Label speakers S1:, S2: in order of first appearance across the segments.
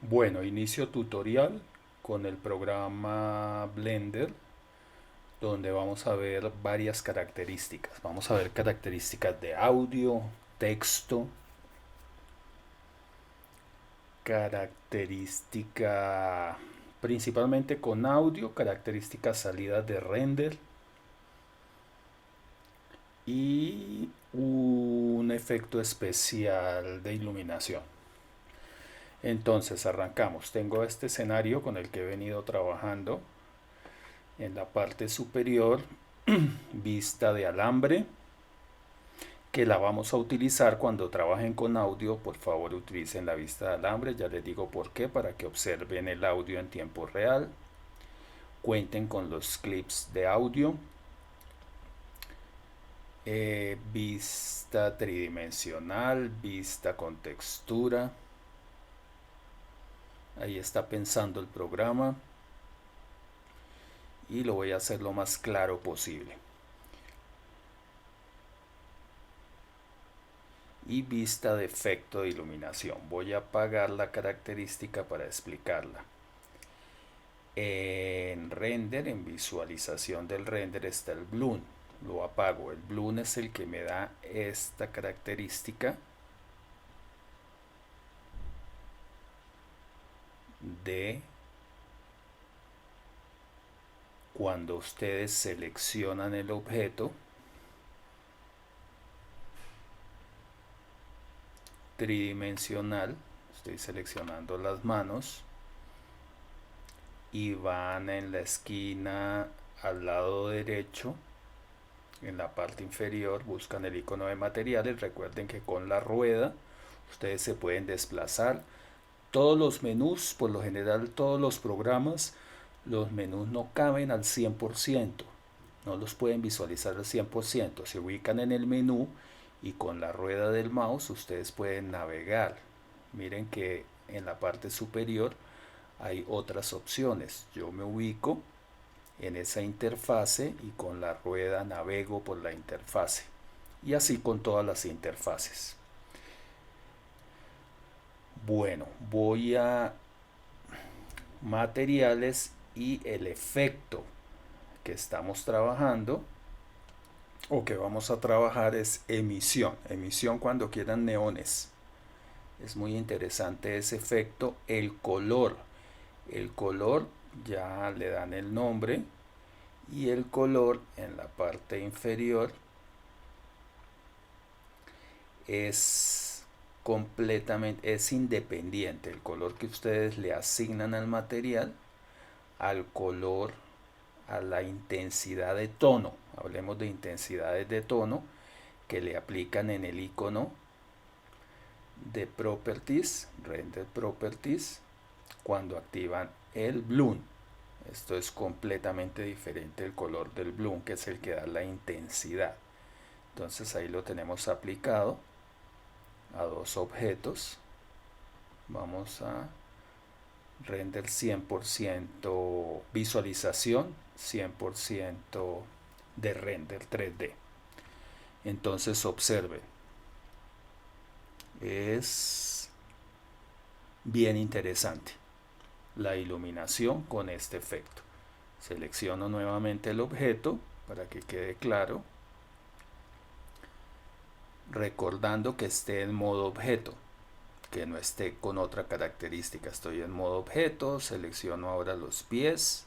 S1: Bueno, inicio tutorial con el programa Blender, donde vamos a ver varias características. Vamos a ver características de audio, texto, característica principalmente con audio, características salidas de render y un efecto especial de iluminación. Entonces arrancamos. Tengo este escenario con el que he venido trabajando. En la parte superior, vista de alambre, que la vamos a utilizar cuando trabajen con audio. Por favor, utilicen la vista de alambre, ya les digo por qué, para que observen el audio en tiempo real, cuenten con los clips de audio. Vista tridimensional, vista con textura. Ahí está pensando el programa y lo voy a hacer lo más claro posible. Y vista de efecto de iluminación. Voy a apagar la característica para explicarla. En render, en visualización del render, está el bloom. Lo apago. El bloom es el que me da esta característica de cuando ustedes seleccionan el objeto tridimensional. Estoy seleccionando las manos y van en la esquina al lado derecho, en la parte inferior, buscan el icono de materiales. Recuerden que con la rueda ustedes se pueden desplazar. Todos los menús, por lo general todos los programas, los menús no caben al 100%, no los pueden visualizar al 100%. Se ubican en el menú y con la rueda del mouse ustedes pueden navegar. Miren que en la parte superior hay otras opciones. Yo me ubico en esa interfase y con la rueda navego por la interfase. Y así con todas las interfaces. Bueno, voy a materiales y el efecto que estamos trabajando o que vamos a trabajar es emisión. Emisión cuando quieran neones. Es muy interesante ese efecto. El color. El color ya le dan el nombre. Y el color en la parte inferior es completamente, es independiente. El color que ustedes le asignan al material, al color, a la intensidad de tono. Hablemos de intensidades de tono que le aplican en el icono de Properties, Render Properties, cuando activan el Bloom. Esto es completamente diferente el color del Bloom, que es el que da la intensidad. Entonces ahí lo tenemos aplicado a dos objetos. Vamos a render 100% visualización, 100% de render 3D. Entonces observen, es bien interesante la iluminación con este efecto. Selecciono nuevamente el objeto para que quede claro, recordando que esté en modo objeto, que no esté con otra característica. Estoy en modo objeto, selecciono ahora los pies,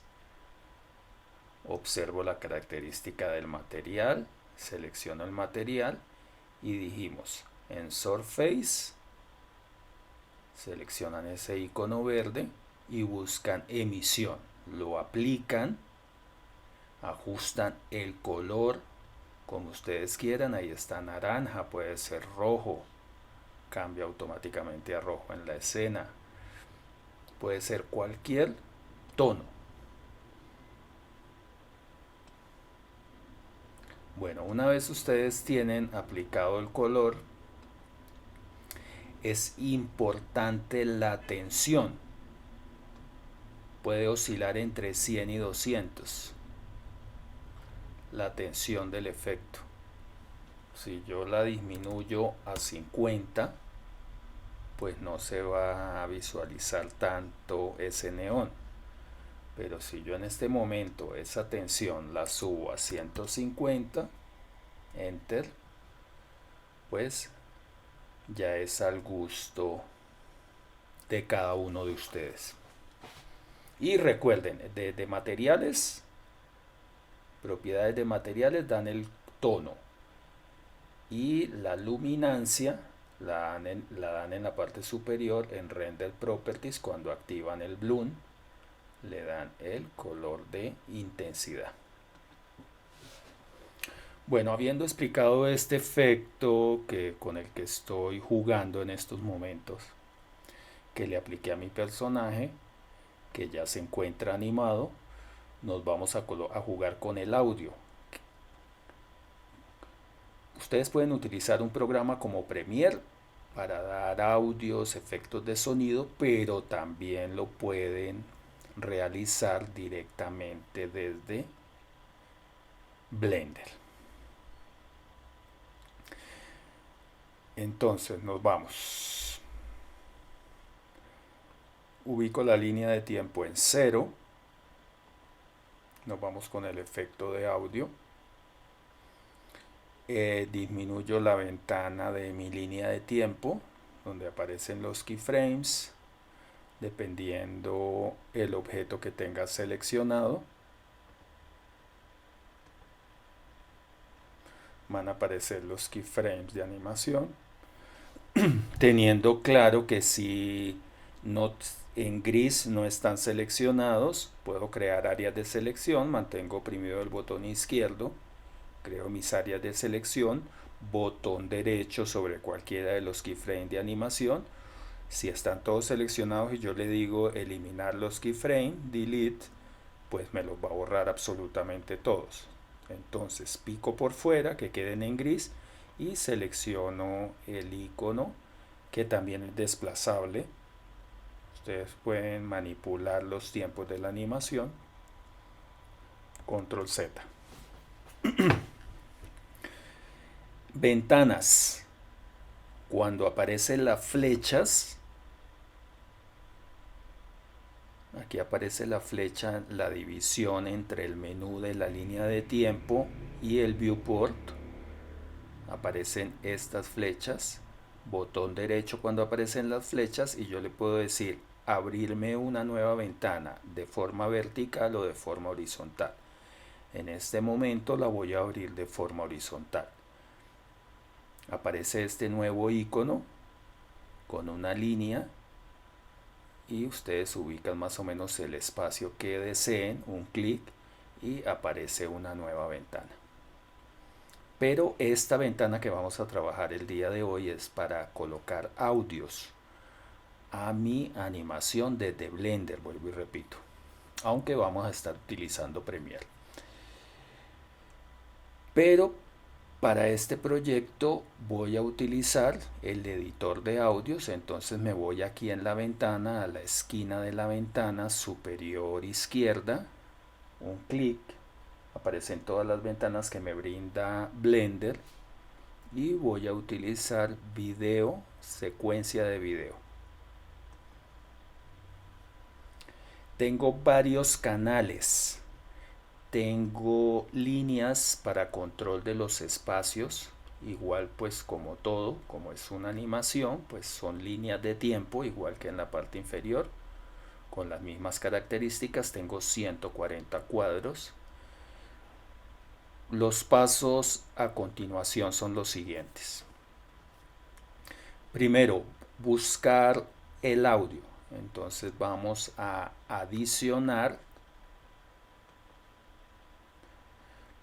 S1: observo la característica del material, selecciono el material y dijimos en Surface, seleccionan ese icono verde y buscan emisión, lo aplican, ajustan el color como ustedes quieran. Ahí está naranja, puede ser rojo, cambia automáticamente a rojo en la escena, puede ser cualquier tono. Bueno, una vez ustedes tienen aplicado el color, es importante la tensión. Puede oscilar entre 100 y 200 la tensión del efecto. Si yo la disminuyo a 50, pues no se va a visualizar tanto ese neón. Pero si yo en este momento esa tensión la subo a 150, enter, pues ya es al gusto de cada uno de ustedes. Y recuerden, de materiales, propiedades de materiales dan el tono y la luminancia la dan en la parte superior en Render Properties. Cuando activan el Bloom le dan el color de intensidad. Bueno, habiendo explicado este efecto con el que estoy jugando en estos momentos, que le apliqué a mi personaje, que ya se encuentra animado, nos vamos a jugar con el audio. Ustedes pueden utilizar un programa como Premiere para dar audios, efectos de sonido, pero también lo pueden realizar directamente desde Blender. Entonces nos vamos. Ubico la línea de tiempo en 0. Nos vamos con el efecto de audio. Disminuyo la ventana de mi línea de tiempo donde aparecen los keyframes dependiendo el objeto que tenga seleccionado. Van a aparecer los keyframes de animación, teniendo claro que si no, en gris no están seleccionados, puedo crear áreas de selección. Mantengo oprimido el botón izquierdo, creo mis áreas de selección, botón derecho sobre cualquiera de los keyframes de animación. Si están todos seleccionados y yo le digo eliminar los keyframes, delete, pues me los va a borrar absolutamente todos. Entonces pico por fuera, que queden en gris, y selecciono el icono, que también es desplazable. Ustedes pueden manipular los tiempos de la animación. Control Z. Ventanas. Cuando aparecen las flechas, aquí aparece la flecha, la división entre el menú de la línea de tiempo y el viewport. Aparecen estas flechas. Botón derecho cuando aparecen las flechas y yo le puedo decir abrirme una nueva ventana de forma vertical o de forma horizontal. En este momento la voy a abrir de forma horizontal. Aparece este nuevo icono con una línea y ustedes ubican más o menos el espacio que deseen, un clic, y aparece una nueva ventana. Pero esta ventana que vamos a trabajar el día de hoy es para colocar audios a mi animación desde Blender, vuelvo y repito, aunque vamos a estar utilizando Premiere. Pero para este proyecto voy a utilizar el editor de audios. Entonces me voy aquí en la ventana, a la esquina de la ventana superior izquierda, un clic, aparecen todas las ventanas que me brinda Blender, y voy a utilizar video, secuencia de video. Tengo varios canales. Tengo líneas para control de los espacios. Igual pues como todo, como es una animación, pues son líneas de tiempo, igual que en la parte inferior, con las mismas características. Tengo 140 cuadros. Los pasos a continuación son los siguientes. Primero, buscar el audio. Entonces vamos a adicionar.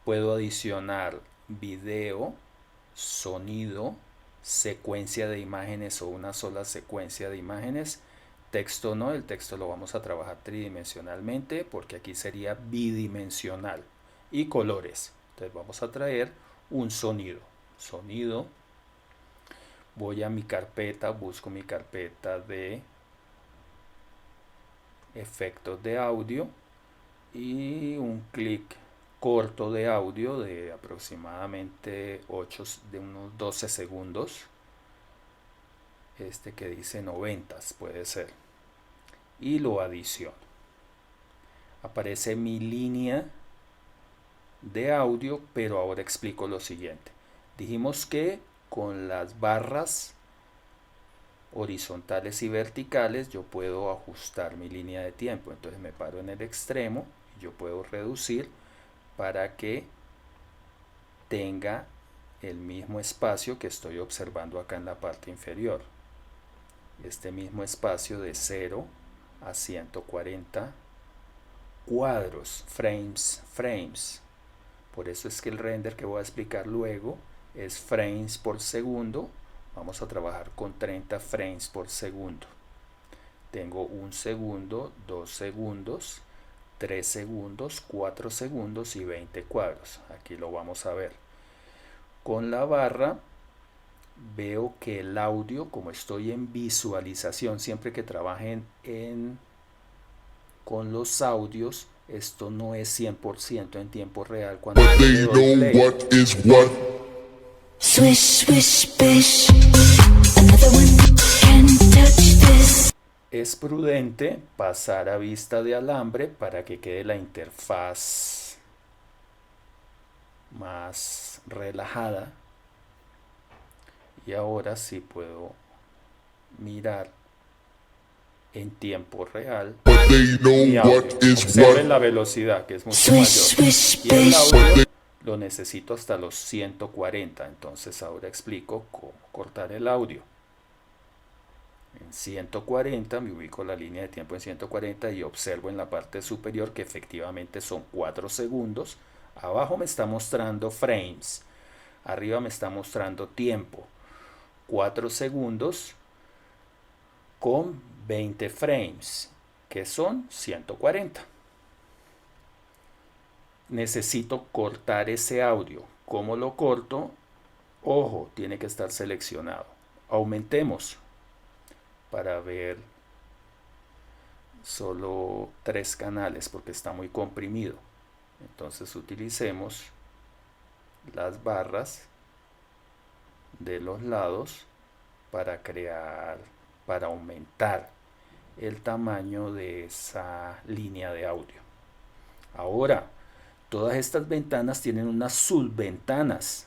S1: Puedo adicionar video, sonido, secuencia de imágenes o una sola secuencia de imágenes. Texto no, el texto lo vamos a trabajar tridimensionalmente porque aquí sería bidimensional. Y colores. Entonces vamos a traer un sonido. Sonido. Voy a mi carpeta, busco mi carpeta de efectos de audio y un clic corto de audio de aproximadamente de unos 12 segundos. este que dice 90 puede ser, y lo adiciono. Aparece mi línea de audio, pero ahora explico lo siguiente. Dijimos que con las barras horizontales y verticales yo puedo ajustar mi línea de tiempo. Entonces me paro en el extremo y yo puedo reducir para que tenga el mismo espacio que estoy observando acá en la parte inferior. Este mismo espacio de 0 a 140 cuadros, frames. Por eso es que el render que voy a explicar luego es frames por segundo. Vamos a trabajar con 30 frames por segundo. Tengo 1 segundo, 2 segundos, 3 segundos, 4 segundos y 20 cuadros. Aquí lo vamos a ver. Con la barra veo que el audio, como estoy en visualización, siempre que trabajen con los audios, esto no es 100% en tiempo real. Cuando yo le doy play,
S2: Swish, swish, bish. Another one can touch this.
S1: es prudente pasar a vista de alambre para que quede la interfaz más relajada. Y ahora sí puedo mirar en tiempo real mi audio. Observen la velocidad, que es mucho mayor. Y el audio lo necesito hasta los 140. Entonces ahora explico cómo cortar el audio. En 140 me ubico la línea de tiempo en 140 y observo en la parte superior que efectivamente son 4 segundos. Abajo me está mostrando frames. Arriba me está mostrando tiempo. 4 segundos con 20 frames, que son 140. Necesito cortar ese audio. ¿Cómo lo corto? Ojo, tiene que estar seleccionado. Aumentemos para ver solo 3 canales porque está muy comprimido. Entonces utilicemos las barras de los lados para aumentar el tamaño de esa línea de audio. Ahora, todas estas ventanas tienen unas subventanas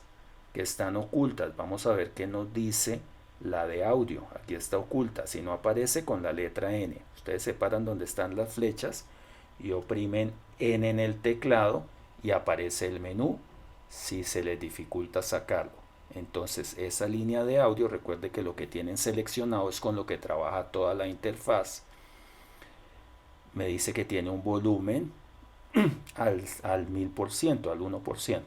S1: que están ocultas. Vamos a ver qué nos dice la de audio. Aquí está oculta, si no aparece con la letra N. Ustedes separan donde están las flechas y oprimen N en el teclado y aparece el menú si se les dificulta sacarlo. Entonces esa línea de audio, recuerde que lo que tienen seleccionado es con lo que trabaja toda la interfaz. Me dice que tiene un volumen al 1000%, al 1%.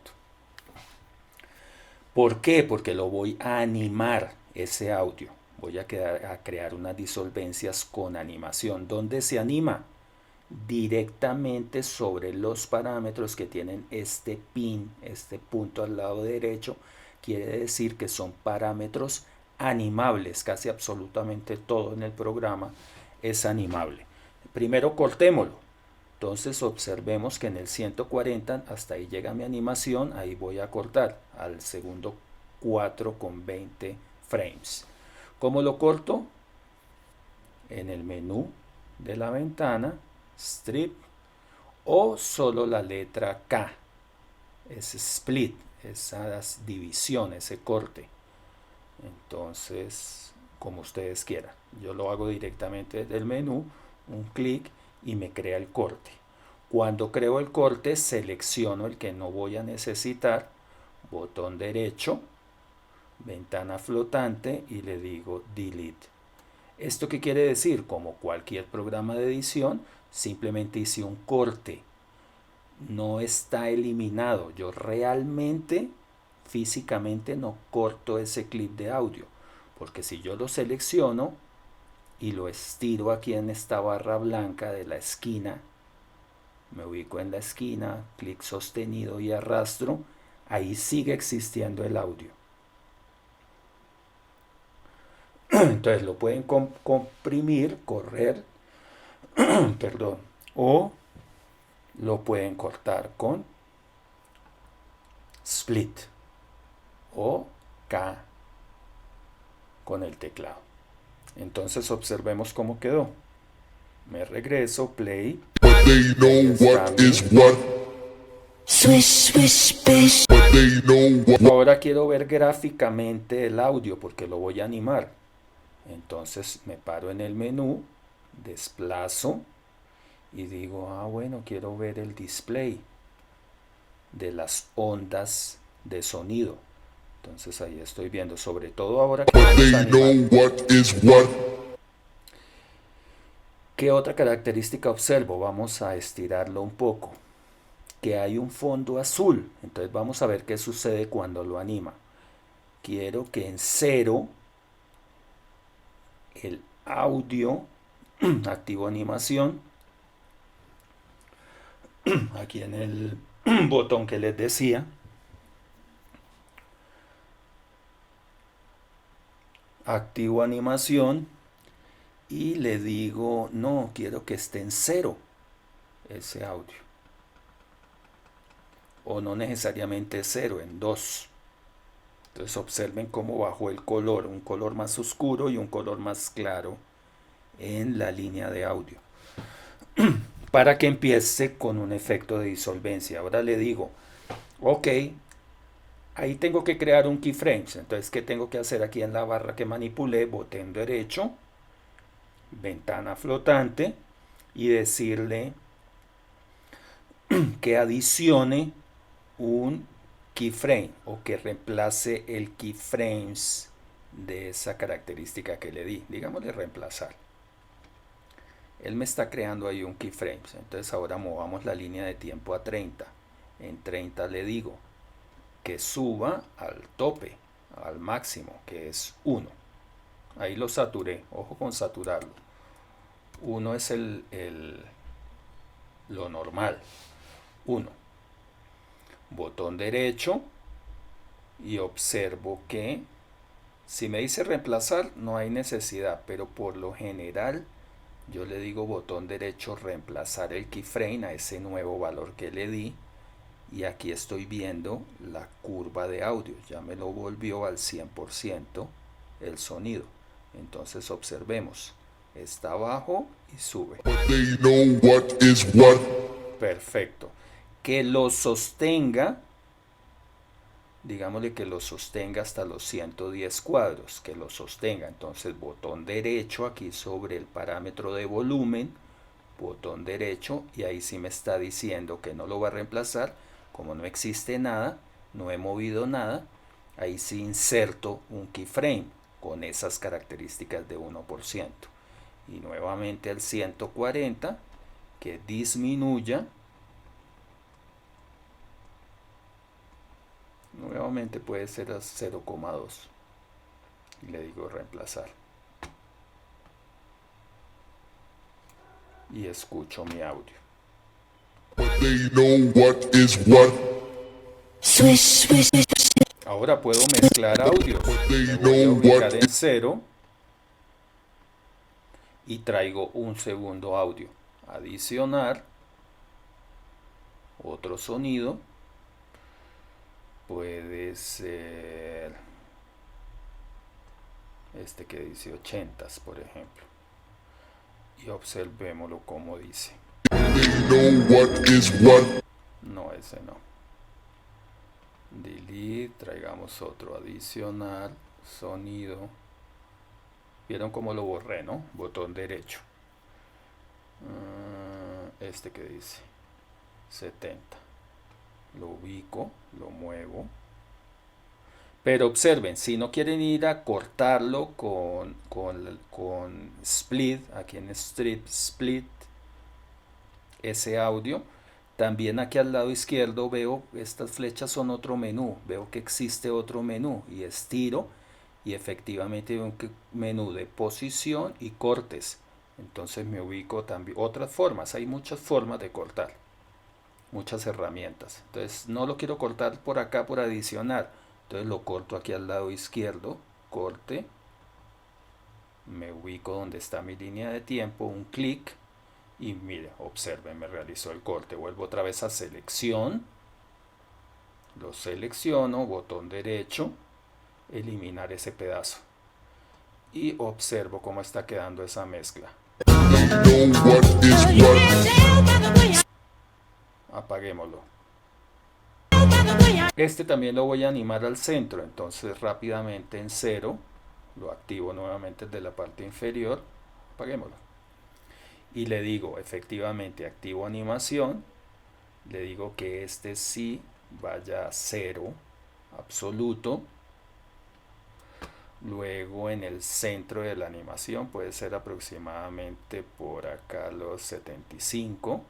S1: ¿Por qué? Porque lo voy a animar ese audio. Voy a crear unas disolvencias con animación. ¿Dónde se anima? Directamente sobre los parámetros que tienen este pin, este punto al lado derecho. Quiere decir que son parámetros animables. Casi absolutamente todo en el programa es animable. Primero cortémoslo. Entonces observemos que en el 140 hasta ahí llega mi animación. Ahí voy a cortar al segundo 4 con 20 frames. ¿Cómo lo corto? En el menú de la ventana, strip, o solo la letra K. Es split, esa división, ese corte. Entonces, como ustedes quieran. Yo lo hago directamente del menú, un clic y me crea el corte. Cuando creo el corte, selecciono el que no voy a necesitar, botón derecho, ventana flotante y le digo delete. ¿Esto qué quiere decir? Como cualquier programa de edición, simplemente hice un corte. No está eliminado. Yo realmente, físicamente, no corto ese clip de audio. Porque si yo lo selecciono y lo estiro aquí en esta barra blanca de la esquina, me ubico en la esquina, clic sostenido y arrastro, ahí sigue existiendo el audio. Entonces lo pueden comprimir, correr, perdón, o lo pueden cortar con split o K con el teclado. Entonces observemos cómo quedó. Me regreso, play.
S2: They know what is what. Swish, swish, bish. They know what.
S1: Ahora quiero ver gráficamente el audio porque lo voy a animar. Entonces me paro en el menú, desplazo y digo, bueno, quiero ver el display de las ondas de sonido. Entonces ahí estoy viendo, sobre todo ahora que vamos a animar.
S2: What is what.
S1: ¿Qué otra característica observo? Vamos a estirarlo un poco. Que hay un fondo azul. Entonces vamos a ver qué sucede cuando lo anima. Quiero que en 0 el audio, activo animación, aquí en el botón que les decía, activo animación y le digo, no, quiero que esté en 0 ese audio. O no necesariamente 0, en 2. Entonces observen cómo bajó el color, un color más oscuro y un color más claro en la línea de audio. Para que empiece con un efecto de disolvencia. Ahora le digo, ok, ahí tengo que crear un keyframes. Entonces, ¿qué tengo que hacer aquí en la barra que manipulé? Botón derecho, ventana flotante y decirle que adicione un keyframe o que reemplace el keyframes de esa característica que le di. Digámosle reemplazar. Él me está creando ahí un keyframes. Entonces ahora movamos la línea de tiempo a 30. En 30 le digo que suba al tope, al máximo, que es 1. Ahí lo saturé. Ojo con saturarlo. 1 es lo normal. 1. Botón derecho y observo que si me dice reemplazar no hay necesidad, pero por lo general yo le digo botón derecho reemplazar el keyframe a ese nuevo valor que le di y aquí estoy viendo la curva de audio, ya me lo volvió al 100% el sonido. Entonces observemos, está abajo y sube.
S2: They know what is what.
S1: Perfecto. Que lo sostenga, digámosle que lo sostenga hasta los 110 cuadros, que lo sostenga. Entonces botón derecho aquí sobre el parámetro de volumen, botón derecho, y ahí sí me está diciendo que no lo va a reemplazar. Como no existe nada, no he movido nada, ahí sí inserto un keyframe con esas características de 1%. Y nuevamente al 140, que disminuya. Nuevamente puede ser a 0,2 y le digo reemplazar y escucho mi audio.
S2: They know what is what. Swish, swish, swish.
S1: Ahora puedo mezclar audios. Me voy a ubicar en 0 y traigo un segundo audio. Adicionar otro sonido. Puede ser este que dice 80s, por ejemplo. Y observémoslo como dice.
S2: They know what is what.
S1: No, ese no. Delete, traigamos otro, adicionar, sonido. ¿Vieron cómo lo borré, no? Botón derecho. Este que dice 70. Lo ubico, lo muevo. Pero observen, si no quieren ir a cortarlo con split, aquí en strip split, ese audio, también aquí al lado izquierdo veo, estas flechas son otro menú, veo que existe otro menú y estiro y efectivamente veo un menú de posición y cortes. Entonces me ubico también, otras formas, hay muchas formas de cortar, muchas herramientas. Entonces no lo quiero cortar por acá por adicionar, entonces lo corto aquí al lado izquierdo, corte, me ubico donde está mi línea de tiempo, un clic y mire, observen, me realizó el corte. Vuelvo otra vez a selección, lo selecciono, botón derecho, eliminar ese pedazo y observo cómo está quedando esa mezcla. Apaguémoslo. Este también lo voy a animar al centro, entonces rápidamente en 0 lo activo nuevamente desde la parte inferior. Apaguémoslo. Y le digo, efectivamente, activo animación. Le digo que este sí vaya a 0 absoluto. Luego en el centro de la animación puede ser aproximadamente por acá los 75.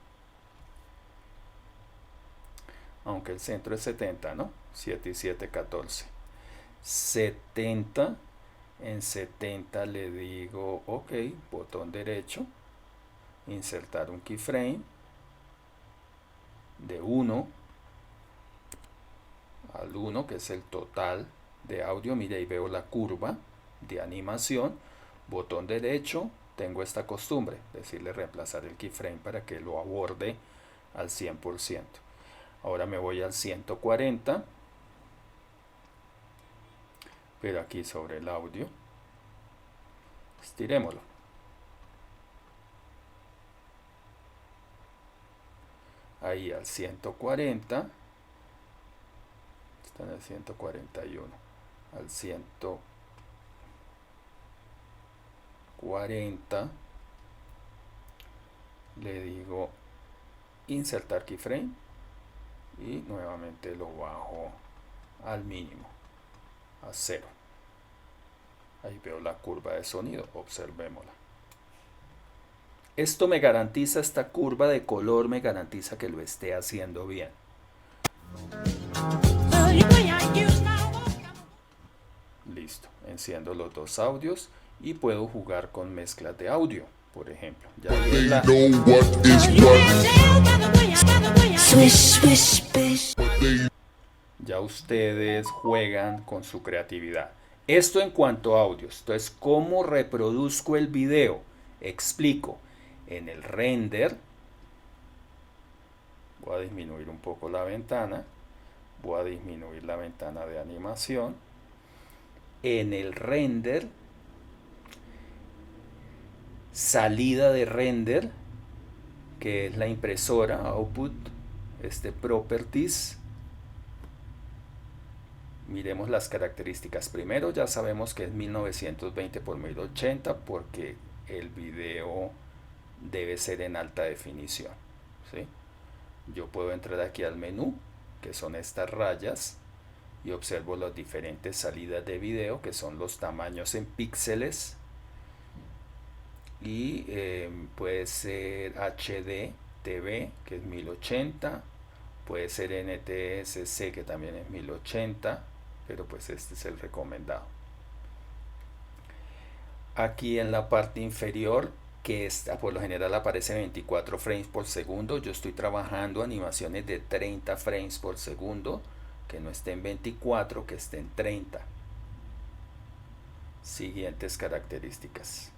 S1: Aunque el centro es 70, ¿no? 7 y 7, 14. 70. En 70 le digo, ok, botón derecho. Insertar un keyframe. De 1 al 1, que es el total de audio. Mira, ahí veo la curva de animación. Botón derecho, tengo esta costumbre, decirle reemplazar el keyframe para que lo aborde al 100%. Ahora me voy al 140, pero aquí sobre el audio. Estirémoslo. Ahí al 140. Está en el 141. Al 140 le digo insertar keyframe y nuevamente lo bajo al mínimo, a 0. Ahí veo la curva de sonido, observémosla. Esto me garantiza, esta curva de color me garantiza que lo esté haciendo bien. Listo, enciendo los dos audios y puedo jugar con mezclas de audio, por ejemplo. Ya ustedes juegan con su creatividad. Esto en cuanto a audios. Entonces, ¿cómo reproduzco el video? Explico. En el render, voy a disminuir un poco la ventana. Voy a disminuir la ventana de animación. En el render, salida de render, que es la impresora, output, properties. Miremos las características. Primero ya sabemos que es 1920 por 1080 porque el video debe ser en alta definición, ¿sí? Yo puedo entrar aquí al menú, que son estas rayas, y observo las diferentes salidas de video, que son los tamaños en píxeles, y puede ser HD TV, que es 1080, puede ser NTSC, que también es 1080, pero pues este es el recomendado. Aquí en la parte inferior, que por lo general aparece 24 frames por segundo, yo estoy trabajando animaciones de 30 frames por segundo, que no esté en 24, que esté en 30. Siguientes características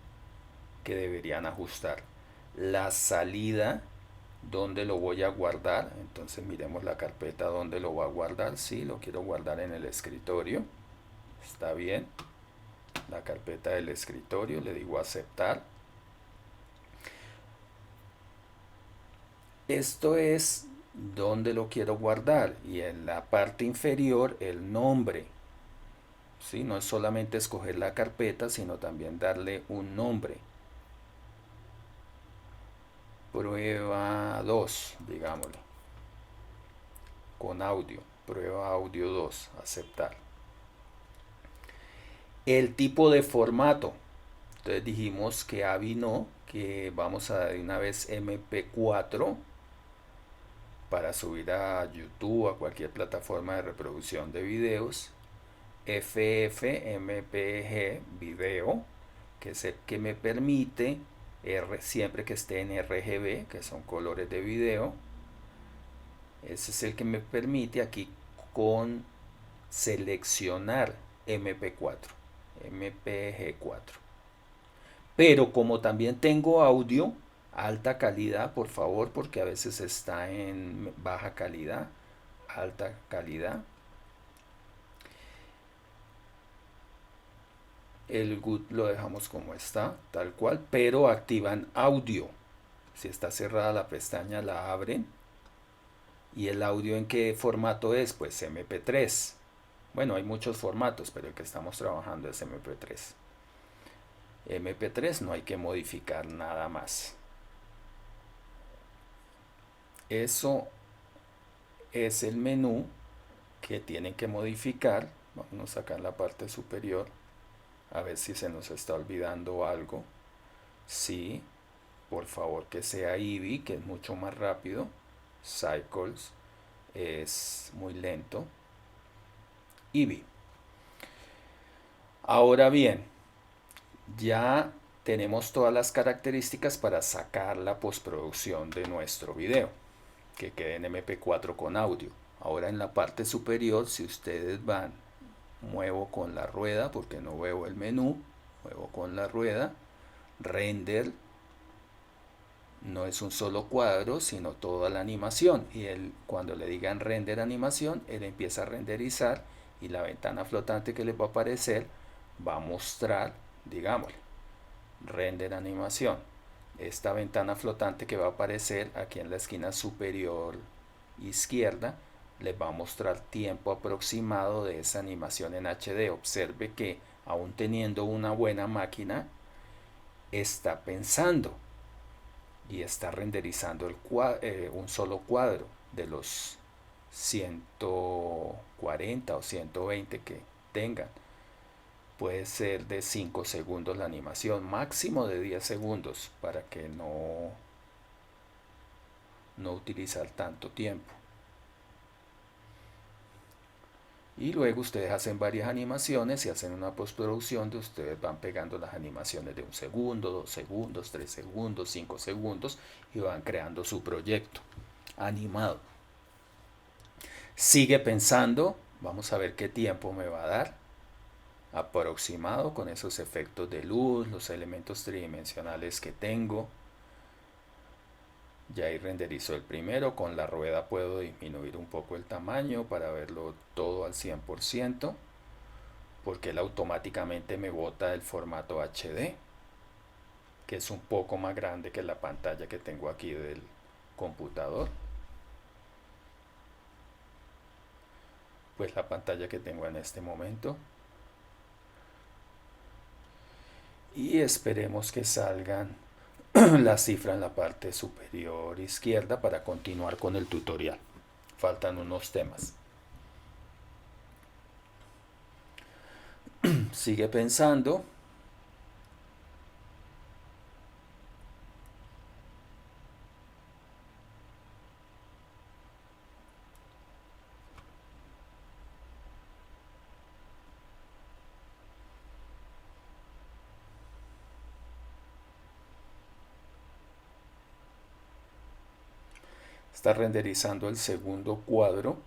S1: que deberían ajustar. La salida, donde lo voy a guardar. Entonces miremos la carpeta donde lo voy a guardar. Sí, lo quiero guardar en el escritorio. Está bien. La carpeta del escritorio, le digo aceptar. Esto es donde lo quiero guardar, y en la parte inferior el nombre. ¿Sí? No es solamente escoger la carpeta, sino también darle un nombre. Prueba 2, digámosle, con audio. Prueba audio 2, aceptar. El tipo de formato. Entonces dijimos que AVI no, que vamos a dar una vez MP4 para subir a YouTube, a cualquier plataforma de reproducción de videos. FFmpeg video, que es el que me permite siempre que esté en RGB, que son colores de video. Ese es el que me permite aquí con seleccionar MP4, MPG4. Pero como también tengo audio, alta calidad, por favor, porque a veces está en baja calidad, alta calidad. El GUT lo dejamos como está, tal cual, pero activan audio. Si está cerrada la pestaña, la abren. ¿Y el audio en qué formato es? Pues MP3. Bueno, hay muchos formatos, pero el que estamos trabajando es MP3. MP3 no hay que modificar nada más. Eso es el menú que tienen que modificar. Vamos acá en la parte superior a ver si se nos está olvidando algo. Sí, por favor que sea Eevee, que es mucho más rápido. Cycles es muy lento. Eevee. Ahora bien, ya tenemos todas las características para sacar la postproducción de nuestro video, que quede en MP4 con audio. Ahora en la parte superior, si ustedes van, muevo con la rueda porque no veo el menú, muevo con la rueda, render, no es un solo cuadro, sino toda la animación. Y él, cuando le digan render animación, él empieza a renderizar y la ventana flotante que les va a aparecer va a mostrar, digámosle, render animación. Esta ventana flotante que va a aparecer aquí en la esquina superior izquierda les va a mostrar tiempo aproximado de esa animación en HD. Observe que aún teniendo una buena máquina, está pensando y está renderizando un solo cuadro de los 140 o 120 que tengan. Puede ser de 5 segundos la animación, máximo de 10 segundos para que no utilizar tanto tiempo. Y luego ustedes hacen varias animaciones y hacen una postproducción de ustedes van pegando las animaciones de 1 segundo, 2 segundos, 3 segundos, 5 segundos y van creando su proyecto animado. Sigue pensando, vamos a ver qué tiempo me va a dar aproximado con esos efectos de luz, los elementos tridimensionales que tengo. Ya ahí renderizó el primero, con la rueda puedo disminuir un poco el tamaño para verlo todo al 100%, porque él automáticamente me bota el formato HD, que es un poco más grande que la pantalla que tengo aquí del computador. Pues la pantalla que tengo en este momento. Y esperemos que salgan la cifra en la parte superior izquierda para continuar con el tutorial. Faltan unos temas. Sigue pensando. Está renderizando el segundo cuadro.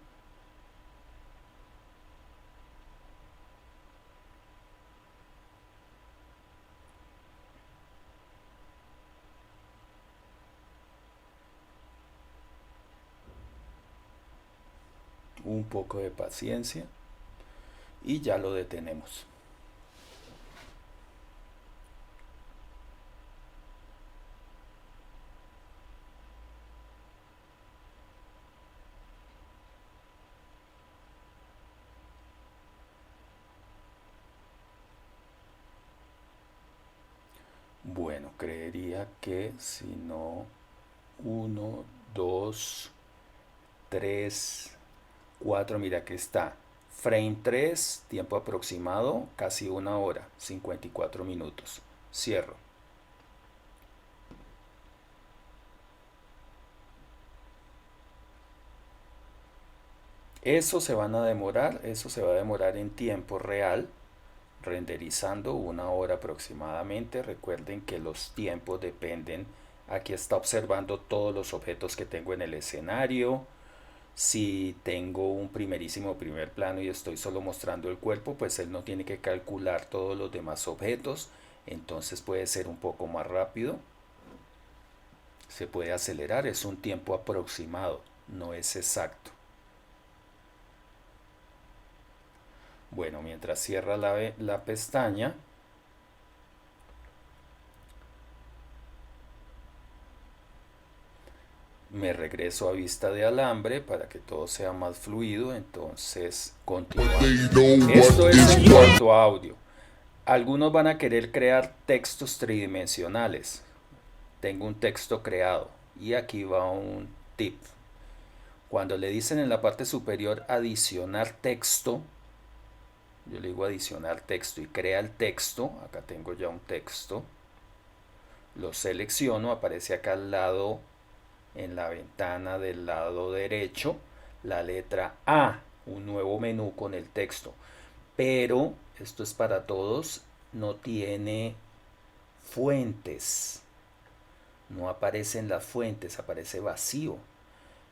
S1: Un poco de paciencia y ya lo detenemos. Bueno, creería que si no, 1, 2, 3, 4, mira que está. Frame 3, tiempo aproximado, casi 1 hora, 54 minutos. Cierro. Eso se van a demorar, eso se va a demorar en tiempo real, renderizando 1 hora aproximadamente. Recuerden que los tiempos dependen. Aquí está observando todos los objetos que tengo en el escenario. Si tengo un primerísimo primer plano y estoy solo mostrando el cuerpo, pues él no tiene que calcular todos los demás objetos. Entonces puede ser un poco más rápido. Se puede acelerar, es un tiempo aproximado, no es exacto. Bueno, mientras cierra la pestaña, Me regreso a vista de alambre para que todo sea más fluido. Entonces continuamos. Esto es en cuanto a audio. Algunos van a querer crear textos tridimensionales. Tengo un texto creado y aquí va un tip. Cuando le dicen en la parte superior adicionar texto, yo le digo adicionar texto y crea el texto. Acá tengo ya un texto. Lo selecciono, aparece acá al lado, en la ventana del lado derecho, la letra A, un nuevo menú con el texto. Pero esto es para todos, no tiene fuentes. No aparecen las fuentes, aparece vacío.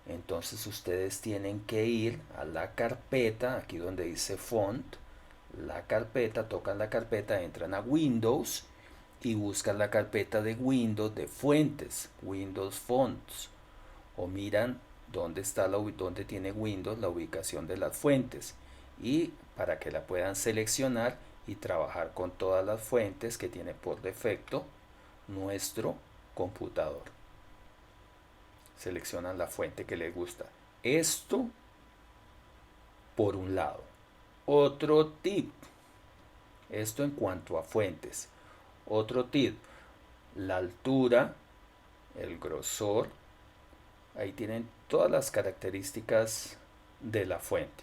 S1: Entonces ustedes tienen que ir a la carpeta, aquí donde dice font, la carpeta, tocan la carpeta, entran a Windows y buscan la carpeta de Windows de fuentes, Windows Fonts, o miran dónde está dónde tiene Windows la ubicación de las fuentes, y para que la puedan seleccionar y trabajar con todas las fuentes que tiene por defecto nuestro computador. Seleccionan la fuente que les gusta. Esto por un lado. Otro tip. Esto en cuanto a fuentes. Otro tip. La altura, el grosor. Ahí tienen todas las características de la fuente.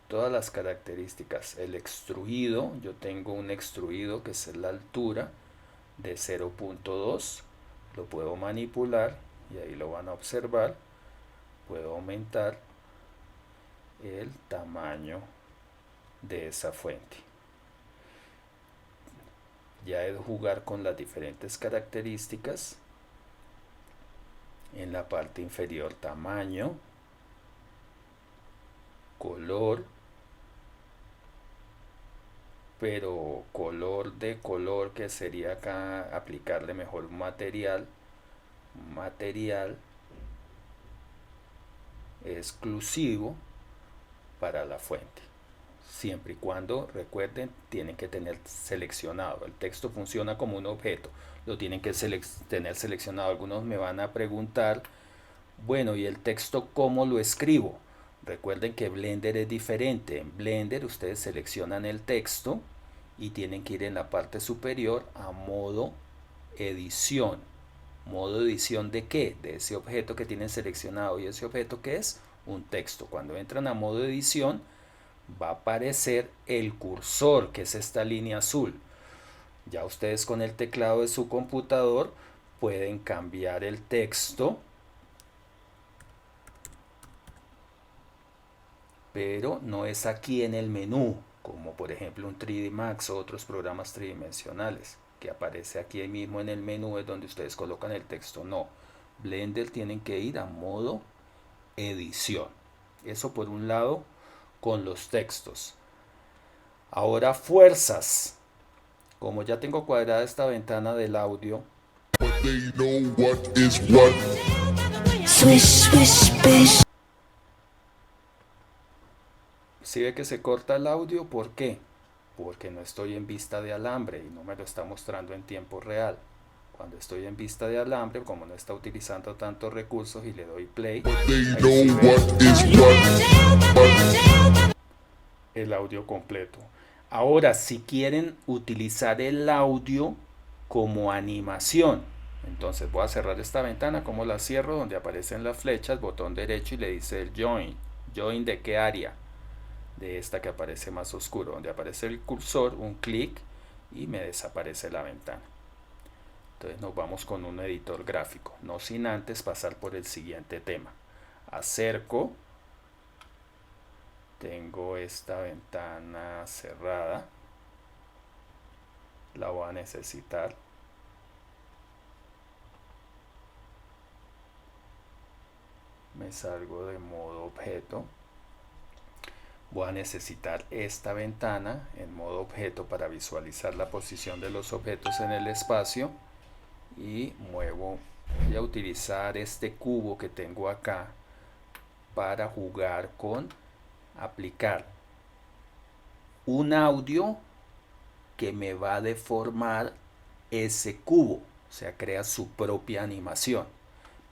S1: Todas las características. El extruido. Yo tengo un extruido que es la altura de 0.2. Lo puedo manipular y ahí lo van a observar. Puedo aumentar el tamaño de esa fuente. Ya he de jugar con las diferentes características. En la parte inferior, tamaño, color, pero color que sería acá aplicarle mejor un material exclusivo para la fuente, siempre y cuando, recuerden, tienen que tener seleccionado. El texto funciona como un objeto, lo tienen que tener seleccionado. Algunos me van a preguntar, bueno, ¿y el texto cómo lo escribo? Recuerden que Blender es diferente. En Blender ustedes seleccionan el texto y tienen que ir en la parte superior a modo edición. ¿Modo edición de qué? De ese objeto que tienen seleccionado. ¿Y ese objeto qué es? Un texto. Cuando entran a modo edición va a aparecer el cursor, que es esta línea azul. Ya ustedes con el teclado de su computador pueden cambiar el texto, pero no es aquí en el menú, como por ejemplo un 3D Max o otros programas tridimensionales, que aparece aquí mismo en el menú, es donde ustedes colocan el texto. No, Blender tienen que ir a modo edición. Eso por un lado con los textos. Ahora fuerzas. Como ya tengo cuadrada esta ventana del audio, ¿sí ve que se corta el audio? ¿Por qué? Porque no estoy en vista de alambre y no me lo está mostrando en tiempo real. Cuando estoy en vista de alambre, como no está utilizando tantos recursos y le doy play, el audio completo. Ahora, si quieren utilizar el audio como animación, entonces voy a cerrar esta ventana. ¿Cómo la cierro? Donde aparecen las flechas, botón derecho y le dice el join. ¿Join de qué área? De esta que aparece más oscuro, donde aparece el cursor, un clic y me desaparece la ventana. Entonces nos vamos con un editor gráfico, no sin antes pasar por el siguiente tema. Acerco, tengo esta ventana cerrada, la voy a necesitar. Me salgo de modo objeto. Voy a necesitar esta ventana en modo objeto para visualizar la posición de los objetos en el espacio. Y muevo, voy a utilizar este cubo que tengo acá para jugar con aplicar un audio que me va a deformar ese cubo. o sea, crea su propia animación.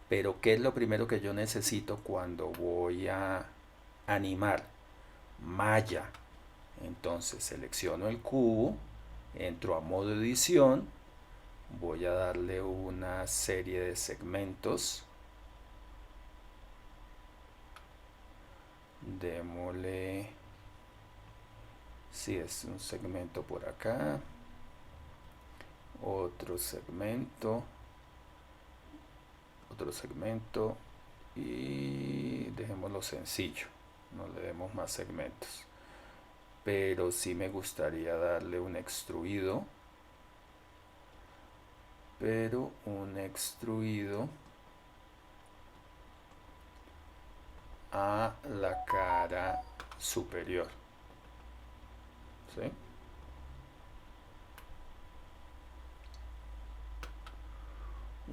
S1: Pero ¿qué es lo primero que yo necesito cuando voy a animar? Malla. Entonces selecciono el cubo, entro a modo edición, voy a darle una serie de segmentos, démosle, si es un segmento por acá, otro segmento y dejémoslo sencillo, no le demos más segmentos. Pero sí me gustaría darle un extruido, a la cara superior, ¿sí?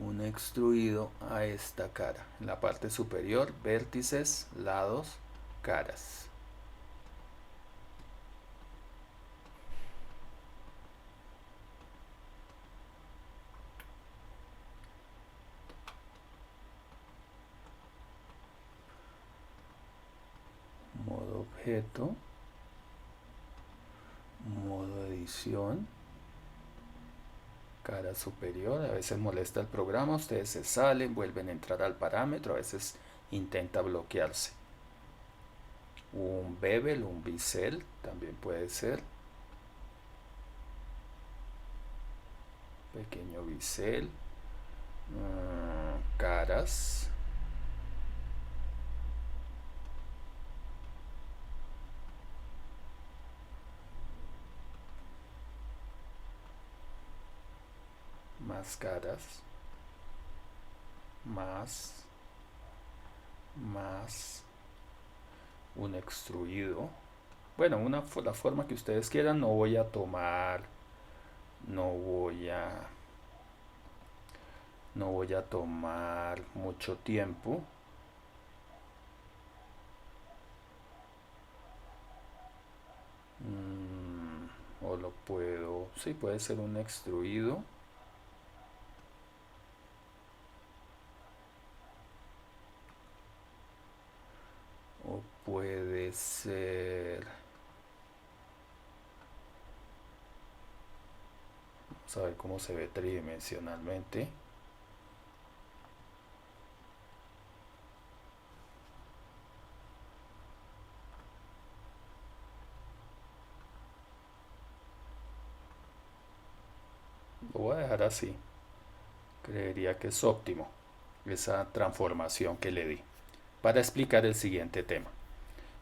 S1: Un extruido a esta cara, en la parte superior, vértices, lados, caras. Modo objeto, modo edición, cara superior. A veces molesta el programa, ustedes se salen, vuelven a entrar al parámetro, a veces intenta bloquearse. Un bevel, un bisel también puede ser, pequeño bisel, caras, más caras, más un extruido. Bueno, la forma que ustedes quieran. No voy a tomar mucho tiempo. O lo puedo, sí, puede ser un extruido. O puede ser, vamos a ver cómo se ve tridimensionalmente. Lo voy a dejar así. Creería que es óptimo esa transformación que le di para explicar el siguiente tema.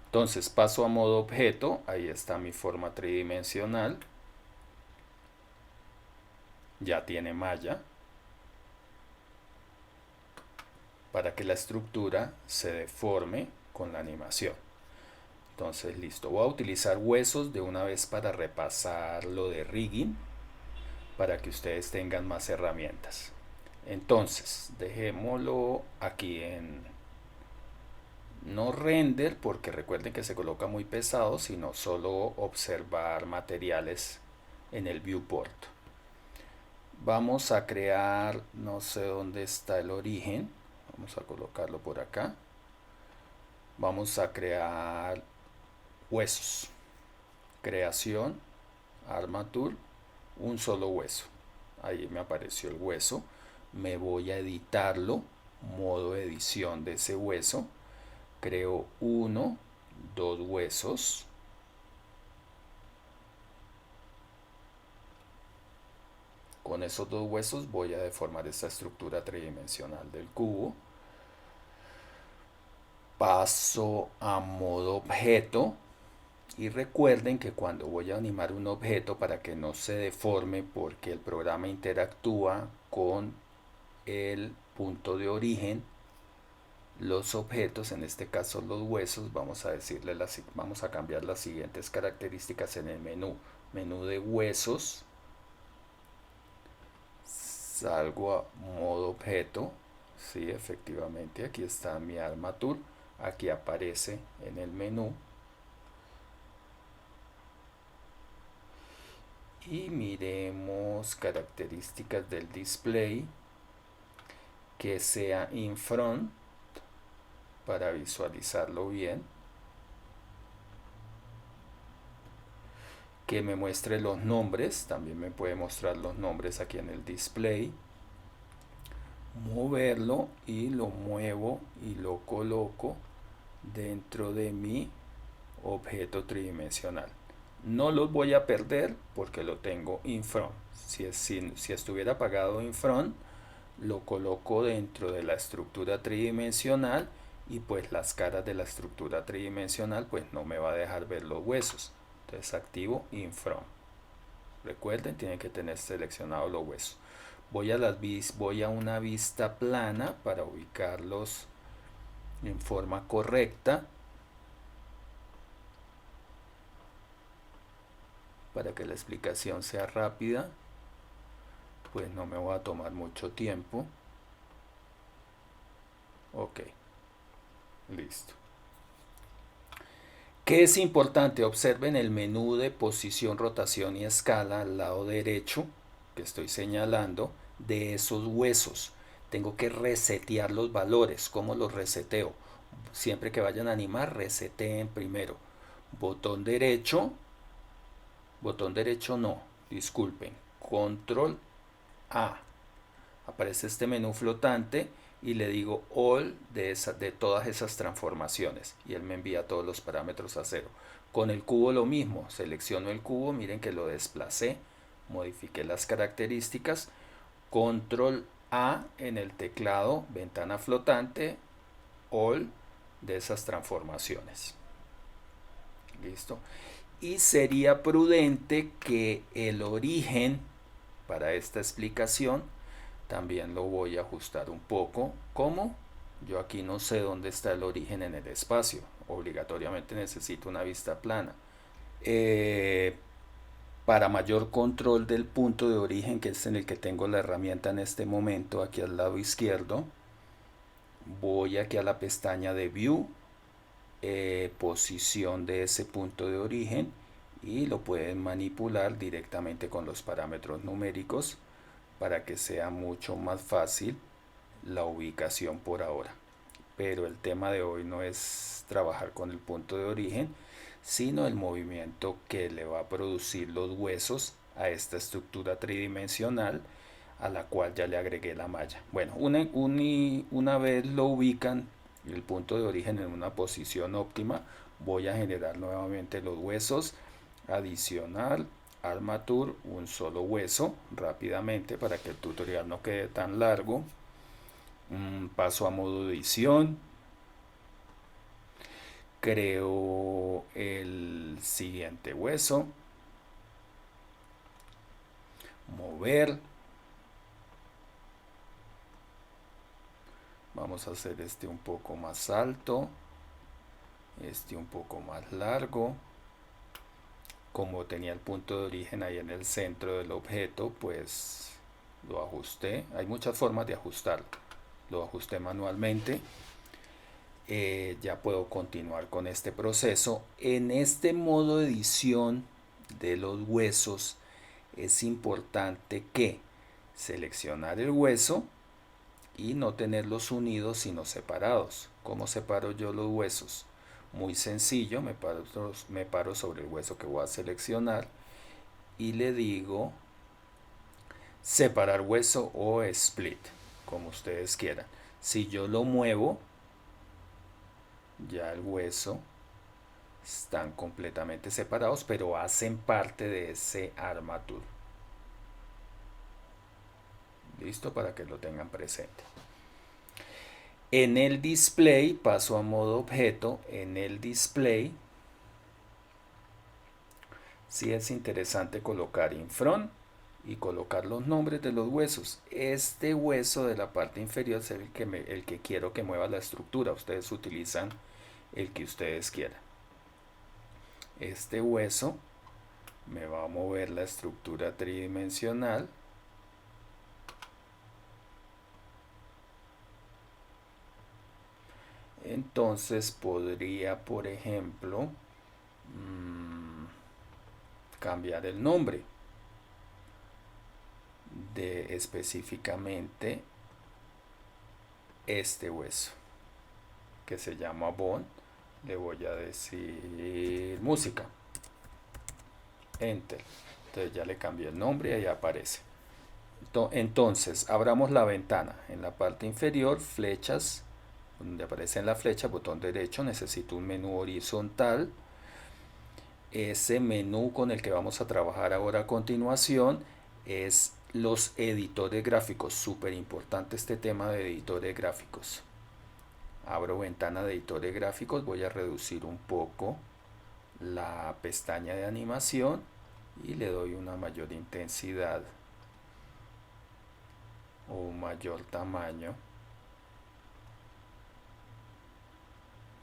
S1: Entonces paso a modo objeto. Ahí está mi forma tridimensional. Ya tiene malla para que la estructura se deforme con la animación. Entonces listo, voy a utilizar huesos de una vez para repasar lo de rigging, para que ustedes tengan más herramientas. Entonces dejémoslo aquí en no render, porque recuerden que se coloca muy pesado, sino solo observar materiales en el viewport. Vamos a crear, no sé dónde está el origen, vamos a colocarlo por acá. Vamos a crear huesos, creación, armature, un solo hueso. Ahí me apareció el hueso. Me voy a editarlo, modo edición de ese hueso. Creo 1, 2 huesos. Con esos 2 huesos voy a deformar esta estructura tridimensional del cubo. Paso a modo objeto. Y recuerden que cuando voy a animar un objeto, para que no se deforme, porque el programa interactúa con el punto de origen, los objetos, en este caso los huesos, vamos a cambiar las siguientes características en el menú de huesos. Salgo a modo objeto. Sí, efectivamente, aquí está mi armature. Aquí aparece en el menú. y miremos características del display, que sea in front para visualizarlo bien, que me muestre los nombres, también me puede mostrar los nombres aquí en el display, moverlo y lo muevo y lo coloco dentro de mi objeto tridimensional. No los voy a perder porque lo tengo in front. Si estuviera apagado in front, lo coloco dentro de la estructura tridimensional y pues las caras de la estructura tridimensional pues no me va a dejar ver los huesos. Entonces activo in front. Recuerden, tienen que tener seleccionados los huesos. Voy a una vista plana para ubicarlos en forma correcta, para que la explicación sea rápida, pues no me voy a tomar mucho tiempo. Ok, listo. ¿Qué es importante? Observen el menú de posición, rotación y escala al lado derecho que estoy señalando de esos huesos. Tengo que resetear los valores. ¿Cómo los reseteo? Siempre que vayan a animar, reseteen primero. Botón derecho no, disculpen. Control A. Aparece este menú flotante y le digo all de todas esas transformaciones y él me envía todos los parámetros a cero. Con el cubo lo mismo, selecciono el cubo, miren que lo desplacé, modifiqué las características, control A en el teclado, ventana flotante, all de esas transformaciones. Listo. Y sería prudente que el origen para esta explicación también lo voy a ajustar un poco. ¿Cómo? Yo aquí no sé dónde está el origen en el espacio. Obligatoriamente necesito una vista plana. Para mayor control del punto de origen, que es en el que tengo la herramienta en este momento, aquí al lado izquierdo, voy aquí a la pestaña de View, posición de ese punto de origen, y lo pueden manipular directamente con los parámetros numéricos para que sea mucho más fácil la ubicación por ahora. Pero el tema de hoy no es trabajar con el punto de origen, sino el movimiento que le va a producir los huesos a esta estructura tridimensional a la cual ya le agregué la malla. Bueno, una vez lo ubican el punto de origen en una posición óptima, voy a generar nuevamente los huesos, adicional, armature, un solo hueso, rápidamente para que el tutorial no quede tan largo. Paso a modo edición, creo el siguiente hueso, mover, vamos a hacer este un poco más alto, este un poco más largo. Como tenía el punto de origen ahí en el centro del objeto, pues lo ajusté. Hay muchas formas de ajustarlo. Lo ajusté manualmente. Ya puedo continuar con este proceso. En este modo de edición de los huesos es importante que seleccionar el hueso y no tenerlos unidos sino separados. ¿Cómo separo yo los huesos? Muy sencillo, me paro sobre el hueso que voy a seleccionar y le digo separar hueso o split, como ustedes quieran. Si yo lo muevo, ya el hueso están completamente separados, pero hacen parte de ese armature. Listo, para que lo tengan presente. En el display, paso a modo objeto. En el display, sí es interesante colocar in front y colocar los nombres de los huesos. Este hueso de la parte inferior es el que quiero que mueva la estructura. Ustedes utilizan el que ustedes quieran. Este hueso me va a mover la estructura tridimensional. Entonces podría, por ejemplo, cambiar el nombre. de específicamente este hueso que se llama bone. Le voy a decir música, enter. Entonces ya le cambié el nombre y ahí aparece. Entonces abramos la ventana. En la parte inferior, flechas, donde aparece en la flecha, botón derecho. Necesito un menú horizontal. Ese menú con el que vamos a trabajar ahora a continuación es los editores gráficos. Súper importante este tema de editores gráficos. Abro ventana de editores gráficos. Voy a reducir un poco la pestaña de animación y le doy una mayor intensidad o un mayor tamaño.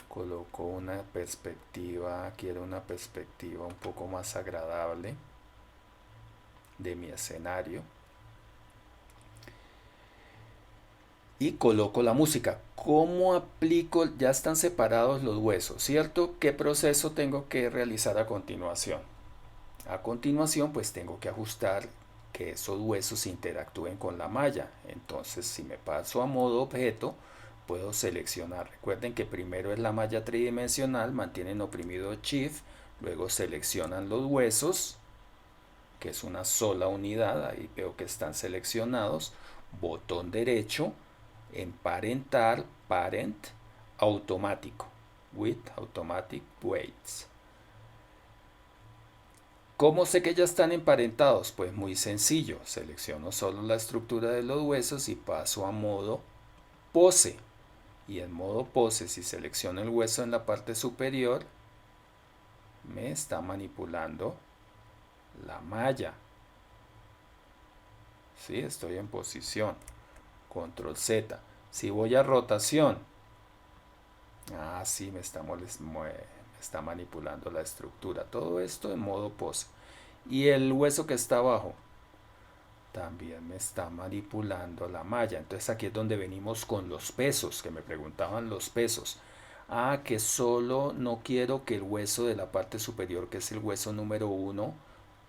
S1: Coloco una perspectiva, quiero una perspectiva un poco más agradable de mi escenario. Y coloco la música. ¿Cómo aplico? Ya están separados los huesos, ¿cierto? ¿Qué proceso tengo que realizar a continuación? A continuación, pues tengo que ajustar que esos huesos interactúen con la malla. Entonces, si me paso a modo objeto, puedo seleccionar. Recuerden que primero es la malla tridimensional, mantienen oprimido Shift, luego seleccionan los huesos, que es una sola unidad, ahí veo que están seleccionados, botón derecho, emparentar, parent, automático, with automatic weights. ¿Cómo sé que ya están emparentados? Pues muy sencillo, selecciono solo la estructura de los huesos y paso a modo pose. Y en modo pose, si selecciono el hueso en la parte superior, me está manipulando la malla. ¿Sí? Estoy en posición. Control Z. Si voy a rotación, sí me está manipulando la estructura. Todo esto en modo pose. Y el hueso que está abajo también me está manipulando la malla. Entonces aquí es donde venimos con los pesos, que me preguntaban los pesos. Que solo no quiero que el hueso de la parte superior, que es el hueso número 1,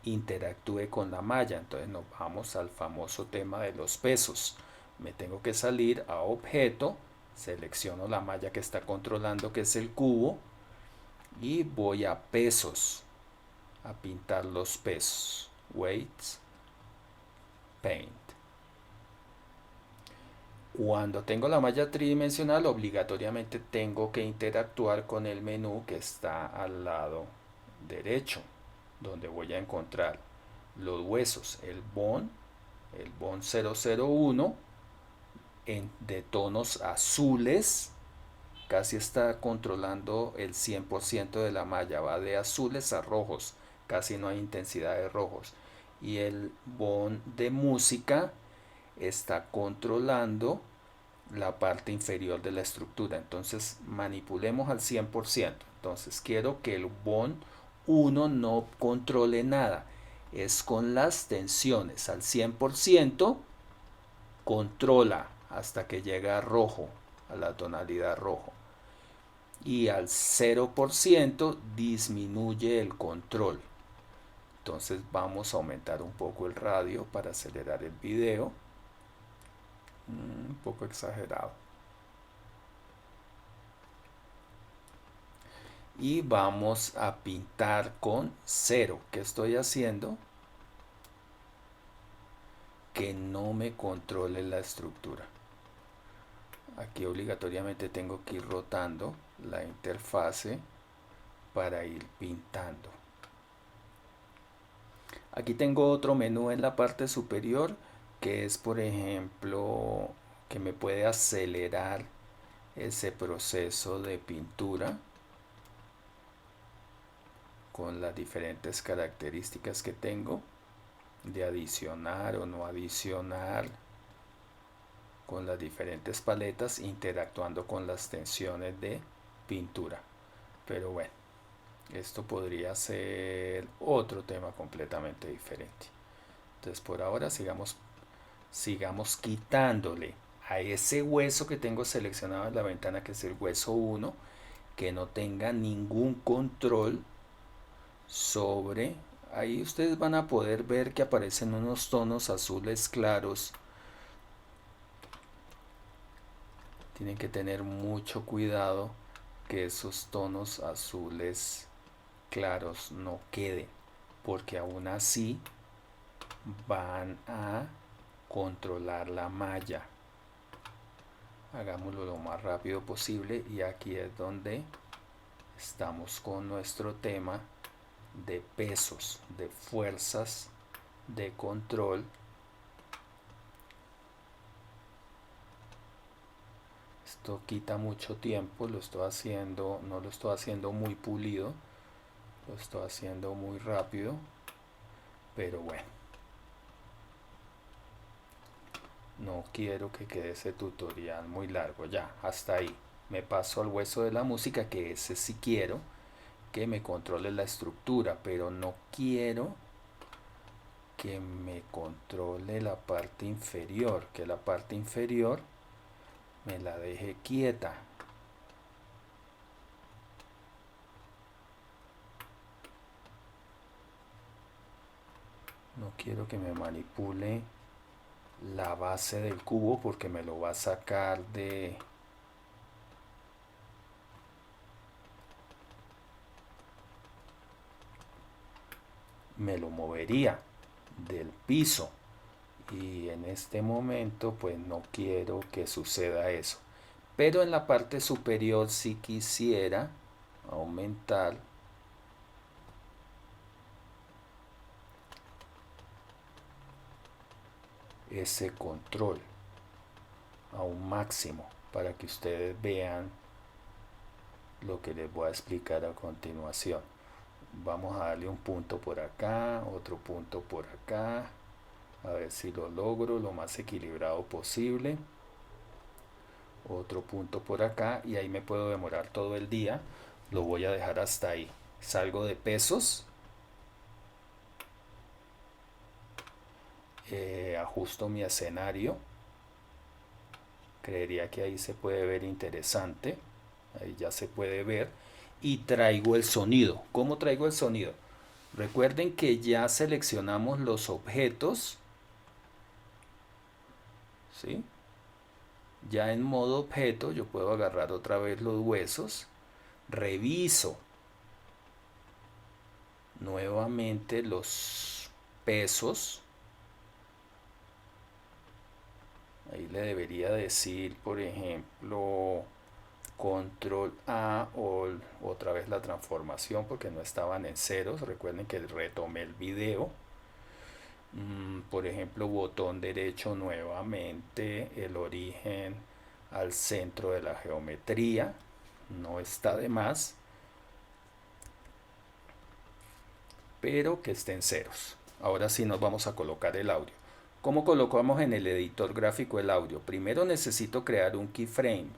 S1: interactúe con la malla. Entonces nos vamos al famoso tema de los pesos. Me tengo que salir a objeto, selecciono la malla que está controlando, que es el cubo, y voy a pesos, a pintar los pesos, weights, paint. Cuando tengo la malla tridimensional, obligatoriamente tengo que interactuar con el menú que está al lado derecho, donde voy a encontrar los huesos, el bone 001, de tonos azules, casi está controlando el 100% de la malla, va de azules a rojos, casi no hay intensidad de rojos. Y el bone de música está controlando la parte inferior de la estructura. Entonces manipulemos al 100%. Entonces quiero que el bone 1 no controle nada, es con las tensiones al 100%, controla hasta que llega a rojo, a la tonalidad rojo, y al 0% disminuye el control. Entonces vamos a aumentar un poco el radio para acelerar el video, un poco exagerado, y vamos a pintar con 0. ¿Qué estoy haciendo? Que no me controle la estructura. Aquí obligatoriamente tengo que ir rotando la interfase para ir pintando. Aquí tengo otro menú en la parte superior que es, por ejemplo, que me puede acelerar ese proceso de pintura con las diferentes características que tengo de adicionar o no adicionar, con las diferentes paletas, interactuando con las tensiones de pintura. Pero bueno, esto podría ser otro tema completamente diferente. Entonces por ahora sigamos quitándole a ese hueso que tengo seleccionado en la ventana, que es el hueso 1, que no tenga ningún control sobre, ahí ustedes van a poder ver que aparecen unos tonos azules claros. Tienen que tener mucho cuidado que esos tonos azules claros no queden, porque aún así van a controlar la malla. Hagámoslo lo más rápido posible, y aquí es donde estamos con nuestro tema de pesos, de fuerzas de control. Esto quita mucho tiempo, lo estoy haciendo, no lo estoy haciendo muy pulido, lo estoy haciendo muy rápido, pero bueno, no quiero que quede ese tutorial muy largo. Ya, hasta ahí. Me paso al hueso de la música, que ese sí quiero que me controle la estructura, pero no quiero que me controle la parte inferior, que la parte inferior me la deje quieta. No quiero que me manipule la base del cubo, porque me lo va a sacar de... me lo movería del piso, y en este momento pues no quiero que suceda eso. Pero en la parte superior sí quisiera aumentar ese control a un máximo, para que ustedes vean lo que les voy a explicar a continuación. Vamos a darle un punto por acá, otro punto por acá, a ver si lo logro lo más equilibrado posible. Otro punto por acá, y ahí me puedo demorar todo el día. Lo voy a dejar hasta ahí. Salgo de pesos, ajusto mi escenario. Creería que ahí se puede ver interesante. Ahí ya se puede ver. Y traigo el sonido. ¿Cómo traigo el sonido? Recuerden que ya seleccionamos los objetos, ¿sí? Ya en modo objeto yo puedo agarrar otra vez los huesos, reviso nuevamente los pesos. Ahí le debería decir, por ejemplo, control A, o otra vez la transformación, porque no estaban en ceros. Recuerden que retomé el video. Por ejemplo, botón derecho nuevamente, el origen al centro de la geometría, no está de más, pero que estén ceros. Ahora sí nos vamos a colocar el audio. ¿Cómo colocamos en el editor gráfico el audio? Primero necesito crear un keyframe.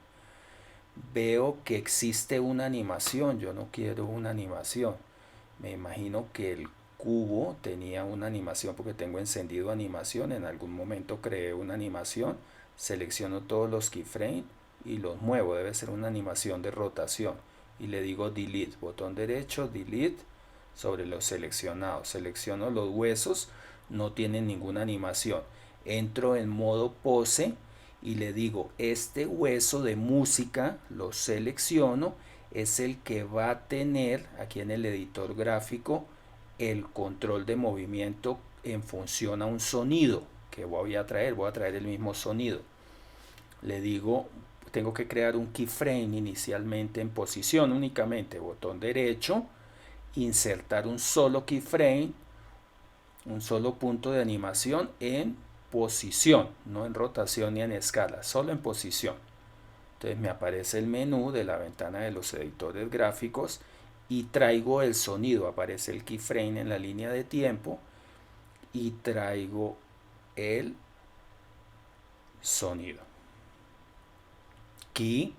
S1: Veo que existe una animación, yo no quiero una animación. Me imagino que el cubo tenía una animación, porque tengo encendido animación. En algún momento creé una animación, selecciono todos los keyframes y los muevo. Debe ser una animación de rotación, y le digo delete, botón derecho, delete sobre los seleccionados. Selecciono los huesos, no tienen ninguna animación. Entro en modo pose y le digo, este hueso de música lo selecciono, es el que va a tener aquí en el editor gráfico el control de movimiento en función a un sonido que voy a traer el mismo sonido. Le digo, tengo que crear un keyframe inicialmente en posición únicamente, botón derecho, insertar un solo keyframe, un solo punto de animación en posición, no en rotación ni en escala, solo en posición. Entonces me aparece el menú de la ventana de los editores gráficos y traigo el sonido. Aparece el keyframe en la línea de tiempo y traigo el sonido. Key,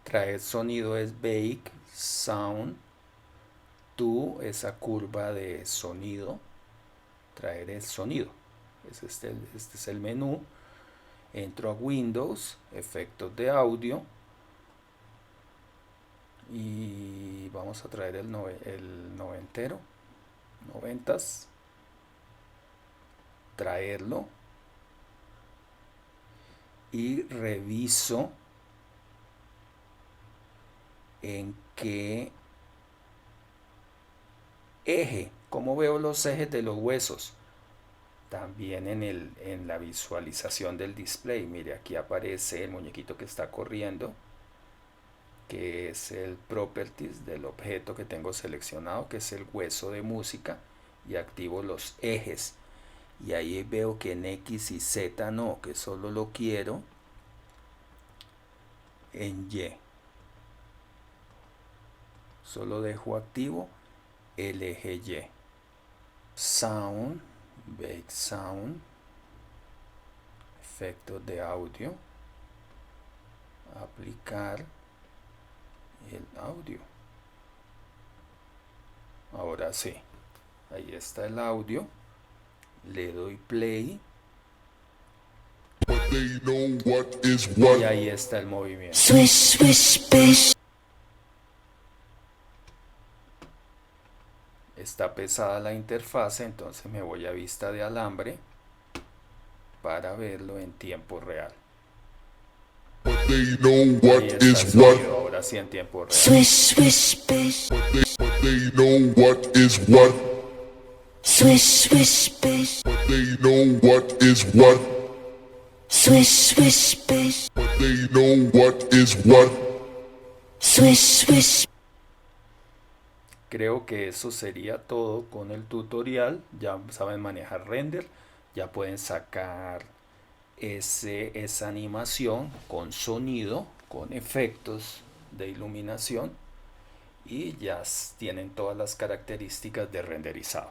S1: traer sonido es bake sound to, esa curva de sonido, traer el sonido. Este es el menú. Entro a Windows, efectos de audio, y vamos a traer el noventero. 90s, traerlo y reviso en qué eje, cómo veo los ejes de los huesos. También en la visualización del display, mire, aquí aparece el muñequito que está corriendo, que es el properties del objeto que tengo seleccionado, que es el hueso de música, y activo los ejes. Y ahí veo que en X y Z no, que solo lo quiero en Y. Solo dejo activo el eje Y. Sound, Bake Sound, efectos de audio, aplicar el audio. Ahora sí, ahí está el audio. Le doy play.
S2: They know what is what.
S1: Y ahí está el movimiento.
S2: Swish, swish, bish.
S1: Está pesada la interfase, entonces me voy a vista de alambre para verlo en tiempo real.
S2: They know what
S1: Ahí está
S2: is
S1: el
S2: what.
S1: sonido, ahora sí en tiempo real.
S2: Swish, swish, bish. They know what is what. Swish, swish, bish. They know what is what. Swish, swish, bish. They know what is what. Swish, swish.
S1: Creo que eso sería todo con el tutorial. Ya saben manejar render, ya pueden sacar esa animación con sonido, con efectos de iluminación, y ya tienen todas las características de renderizado.